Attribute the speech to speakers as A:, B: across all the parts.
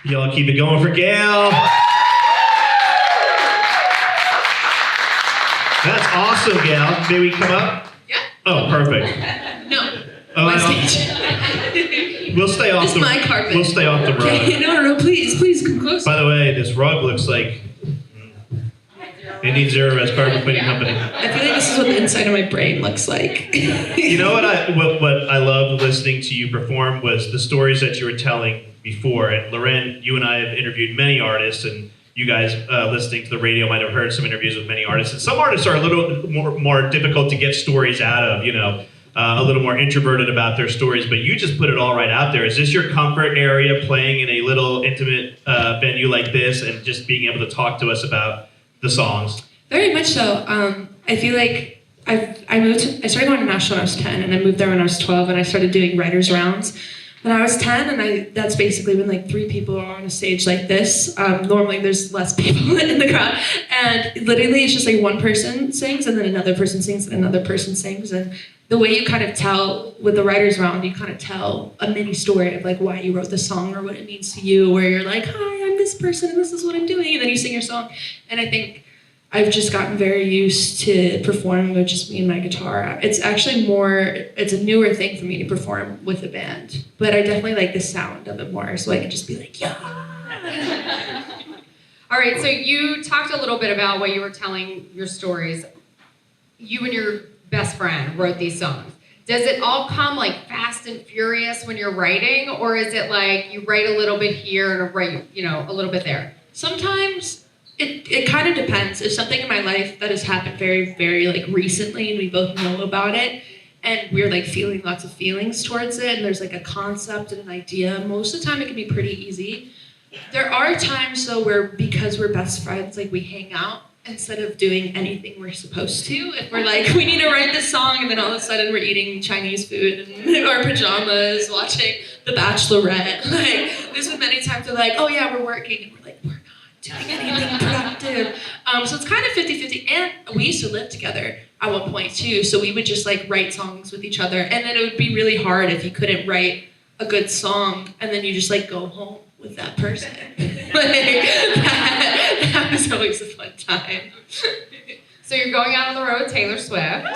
A: Y'all keep it going for Gayle. That's awesome, Gayle. May we come up?
B: Yeah.
A: Oh, perfect.
B: No.
A: Oh,
B: My stage.
A: We'll stay off
B: This is my carpet.
A: We'll stay off the road.
B: Okay, no, please come close.
A: By the way, this rug looks like it needs zero as carpet cleaning company.
B: I feel like this is what the inside of my brain looks like.
A: You know what I loved listening to you perform was the stories that you were telling before. And LauRen, you and I have interviewed many artists, and you guys listening to the radio might have heard some interviews with many artists. And some artists are a little more difficult to get stories out of, you know, a little more introverted about their stories, but you just put it all right out there. Is this your comfort area, playing in a little intimate venue like this and just being able to talk to us about the songs?
B: Very much so. I feel like I started going to Nashville when I was 10, and I moved there when I was 12, and I started doing writers' rounds when I was 10, and that's basically when like 3 people are on a stage like this. Normally there's less people in the crowd, and literally it's just like one person sings, and then another person sings, and another person sings, and the way you kind of tell with the writers' round, you kind of tell a mini story of like why you wrote the song or what it means to you, where you're like, hi, I'm this person, and this is what I'm doing, and then you sing your song. And I think I've just gotten very used to performing with just me and my guitar. It's actually it's a newer thing for me to perform with a band, but I definitely like the sound of it more, so I can just be like, yeah.
C: All right, so you talked a little bit about what you were telling your stories. You and your best friend wrote these songs. Does it all come like fast and furious when you're writing, or is it like you write a little bit here and write, a little bit there?
B: Sometimes it kind of depends. There's something in my life that has happened very, very like recently, and we both know about it, and we're like feeling lots of feelings towards it, and there's like a concept and an idea. Most of the time it can be pretty easy. There are times though where, because we're best friends, like we hang out instead of doing anything we're supposed to. If we're like, we need to write this song, and then all of a sudden we're eating Chinese food in our pajamas, watching The Bachelorette. Like, there's been many times we're like, oh yeah, we're working, and we're like, we're not doing anything productive. So it's kind of 50-50, and we used to live together at one point too, so we would just like write songs with each other, and then it would be really hard if you couldn't write a good song, and then you just like go home with that person. That was always a fun time.
C: So you're going out on the road with Taylor Swift.
B: Oh my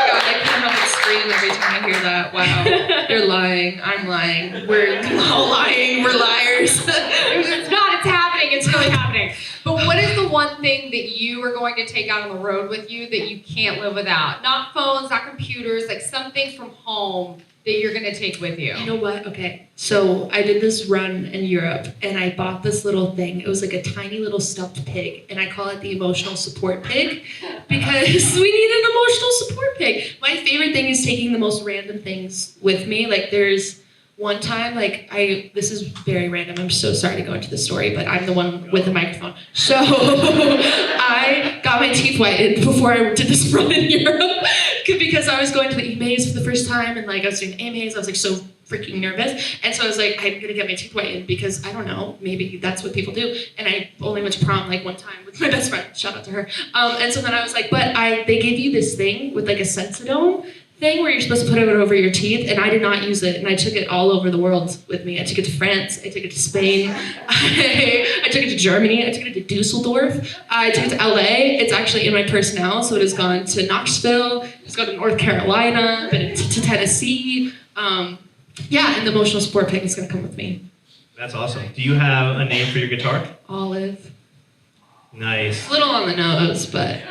B: god, I can't help but scream every time I hear that. Wow. They're lying. I'm lying. We're all lying. We're liars.
C: It's not, it's happening, it's really happening. But what is the one thing that you are going to take out on the road with you that you can't live without? Not phones, not computers, like something from home that you're going to take with you.
B: You know what? Okay. So I did this run in Europe, and I bought this little thing. It was like a tiny little stuffed pig, and I call it the emotional support pig because we need an emotional support pig. My favorite thing is taking the most random things with me. Like there's one time, this is very random. I'm so sorry to go into the story, but I'm the one with the microphone. So I got my teeth whitened before I did this run in Europe because I was going to the EMAs for the first time, and like I was doing AMAs. I was like so freaking nervous, and so I was like, I'm gonna get my teeth whitened because I don't know, maybe that's what people do. And I only went to prom like one time with my best friend. Shout out to her. And so then I was like, they gave you this thing with like a Sensodyne thing where you're supposed to put it over your teeth, and I did not use it, and I took it all over the world with me. I took it to France, I took it to Spain, I took it to Germany, I took it to Dusseldorf, I took it to LA. It's actually in my purse now, so it has gone to Knoxville, it's gone to North Carolina, been to Tennessee. And the emotional support pig is gonna come with me.
A: That's awesome. Do you have a name for your guitar?
B: Olive.
A: Nice.
B: A little on the nose, but...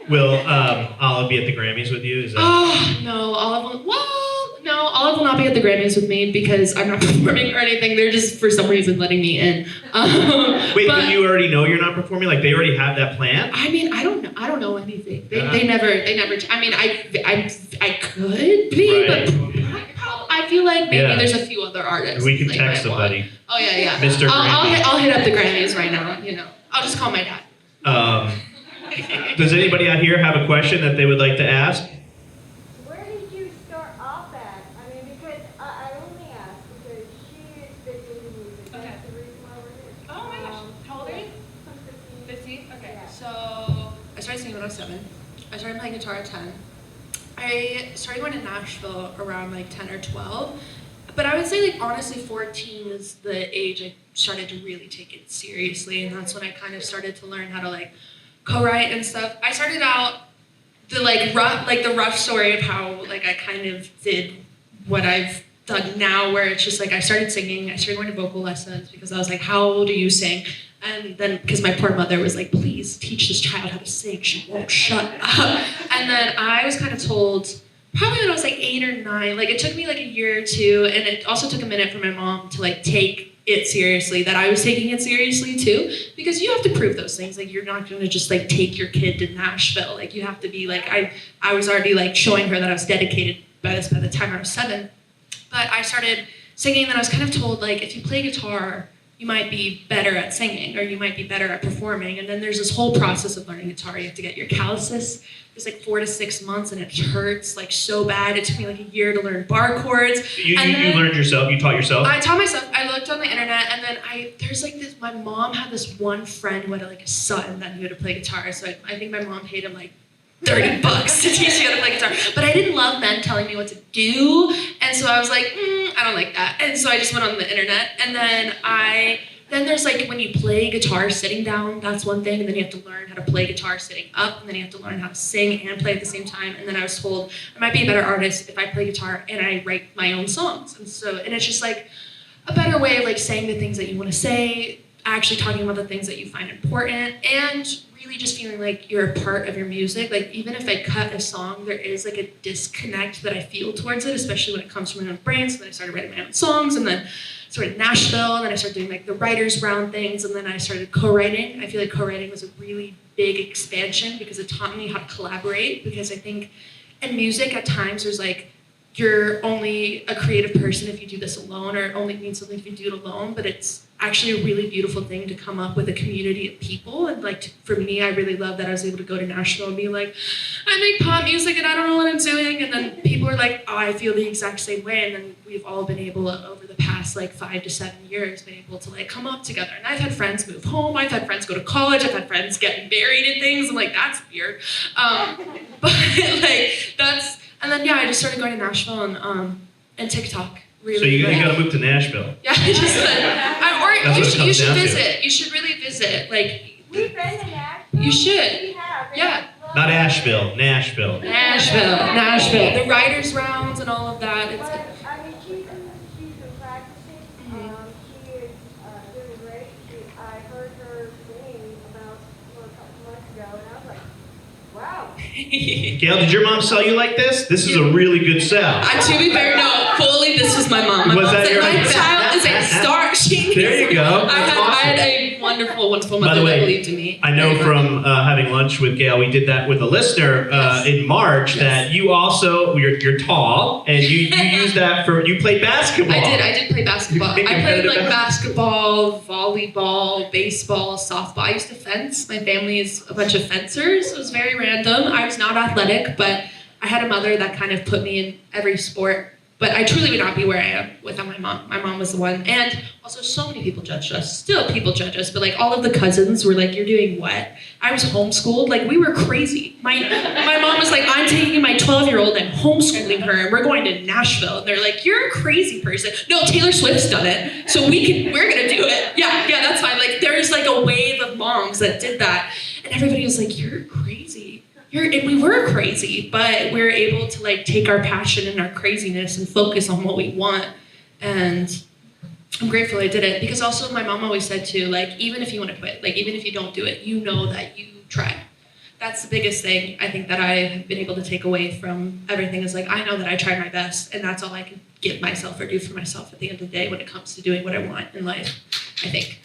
A: Will Olive be at the Grammys with you? Is that...
B: Oh, no, Olive will not be at the Grammys with me because I'm not performing or anything. They're just, for some reason, letting me in.
A: Wait, but you already know you're not performing? Like, they already have that plan?
B: I mean, I don't know anything. They never, I mean, I could be,
A: right.
B: But I feel like maybe there's a few other artists.
A: We can text somebody.
B: Oh, yeah.
A: Mr. Grammy.
B: I'll hit up the Grammys right now, I'll just call my dad.
A: Does anybody out here have a question that they would like to ask?
D: Where did you start off at? I mean, because I only asked because she is big into music.
B: Okay.
D: That's the reason why we're here.
B: Oh my gosh, how old are you?
D: I'm 15.
B: 15? Okay.
D: Yeah.
B: So I started singing when I was 7. I started playing guitar at 10. I started going to Nashville around like 10 or 12. But I would say, like, honestly, 14 is the age I started to really take it seriously, and that's when I kind of started to learn how to, like, co-write and stuff. I started out the rough story of how, like, I kind of did what I've done now, where it's just like I started singing, I started going to vocal lessons because I was like, how do you sing? And then, because my poor mother was like, please teach this child how to sing, she won't shut up. And then I was kind of told, probably when I was like 8 or 9, like it took me like a year or two, and it also took a minute for my mom to like take it seriously, that I was taking it seriously too, because you have to prove those things. Like, you're not going to just like take your kid to Nashville. Like, you have to be like, I was already like showing her that I was dedicated by the time I was 7. But I started singing, and then I was kind of told, like, if you play guitar, you might be better at singing, or you might be better at performing. And then there's this whole process of learning guitar. You have to get your calluses. It's like 4 to 6 months, and it hurts like so bad. It took me like a year to learn bar chords.
A: You learned yourself? You taught yourself?
B: I taught myself. I looked on the internet, and then there's like this, my mom had this one friend who had like a son that knew how to play guitar. So I think my mom paid him like $30 to teach me how to play guitar. But I didn't love men telling me what to do. And so I was like, I don't like that. And so I just went on the internet. And then there's like, when you play guitar sitting down, that's one thing. And then you have to learn how to play guitar sitting up. And then you have to learn how to sing and play at the same time. And then I was told I might be a better artist if I play guitar and I write my own songs. And it's just like a better way of like saying the things that you want to say, actually talking about the things that you find important, and really just feeling like you're a part of your music. Like, even if I cut a song, there is like a disconnect that I feel towards it, especially when it comes from my own brain. So then I started writing my own songs, and then started Nashville, and then I started doing like the writers round things, and then I started co-writing. I feel like co-writing was a really big expansion because it taught me how to collaborate, because I think in music at times there's like, you're only a creative person if you do this alone, or it only means something if you do it alone, but it's actually a really beautiful thing to come up with a community of people. And like, for me, I really love that I was able to go to Nashville and be like, I make pop music and I don't know what I'm doing. And then people are like, oh, I feel the exact same way. And then we've all been able, over the past like 5 to 7 years, been able to like come up together. And I've had friends move home. I've had friends go to college. I've had friends get married and things. I'm like, that's weird. But like, and then I just started going to Nashville and TikTok. Really.
A: So you got to move to Nashville.
B: Yeah, I just you should visit.
A: To.
B: You should really visit. Like,
D: We've been to Nashville.
B: You should.
D: We have.
B: Yeah.
A: Not Asheville, Nashville.
B: Nashville. The writers' rounds and all of that.
D: But, I mean, she's been practicing. She is doing great. I heard her sing a couple months ago, and I was like, wow.
A: Gayle, did your mom sell you like this? This is a really good sell.
B: To be fair, no, fully, this was my mom. My
A: Was
B: mom
A: that
B: said,
A: your
B: my
A: mom?
B: child is a star.
A: There you go.
B: I had a wonderful
A: By
B: mother
A: the way,
B: that believed in me.
A: I know from having lunch with Gayle, we did that with a listener in March, that you also, you're tall, and you use that you played basketball.
B: I did play basketball.
A: You
B: I played like
A: competitive
B: basketball, volleyball, baseball, softball. I used to fence. My family is a bunch of fencers. It was very random. I was not athletic, but I had a mother that kind of put me in every sport. But I truly would not be where I am without my mom. My mom was the one. And also, so many people judged us. Still, people judge us. But like, all of the cousins were like, you're doing what? I was homeschooled. Like, we were crazy. My mom was like, I'm taking my 12-year-old and homeschooling her, and we're going to Nashville. And they're like, you're a crazy person. No, Taylor Swift's done it, so we're gonna do it. Yeah, that's fine. Like, there's like a wave of moms that did that, and everybody was like, you're crazy. And we were crazy, but we were able to like take our passion and our craziness and focus on what we want. And I'm grateful I did it, because also my mom always said too, like, even if you want to quit, like, even if you don't do it, you know that you tried. That's the biggest thing I think that I have been able to take away from everything, is like, I know that I tried my best, and that's all I can give myself or do for myself at the end of the day when it comes to doing what I want in life, I think.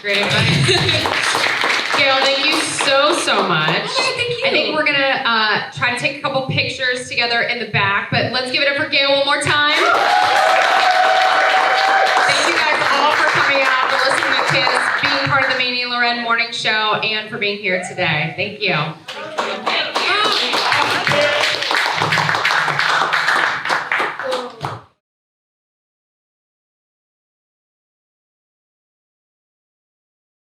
C: Great advice. Gayle, thank you so much.
B: Oh, thank you.
C: I think we're gonna try to take a couple pictures together in the back, but let's give it up for Gayle one more time. Thank you guys all for coming out, for listening to kids, being part of the Maney and LauRen morning show, and for being here today. Thank you.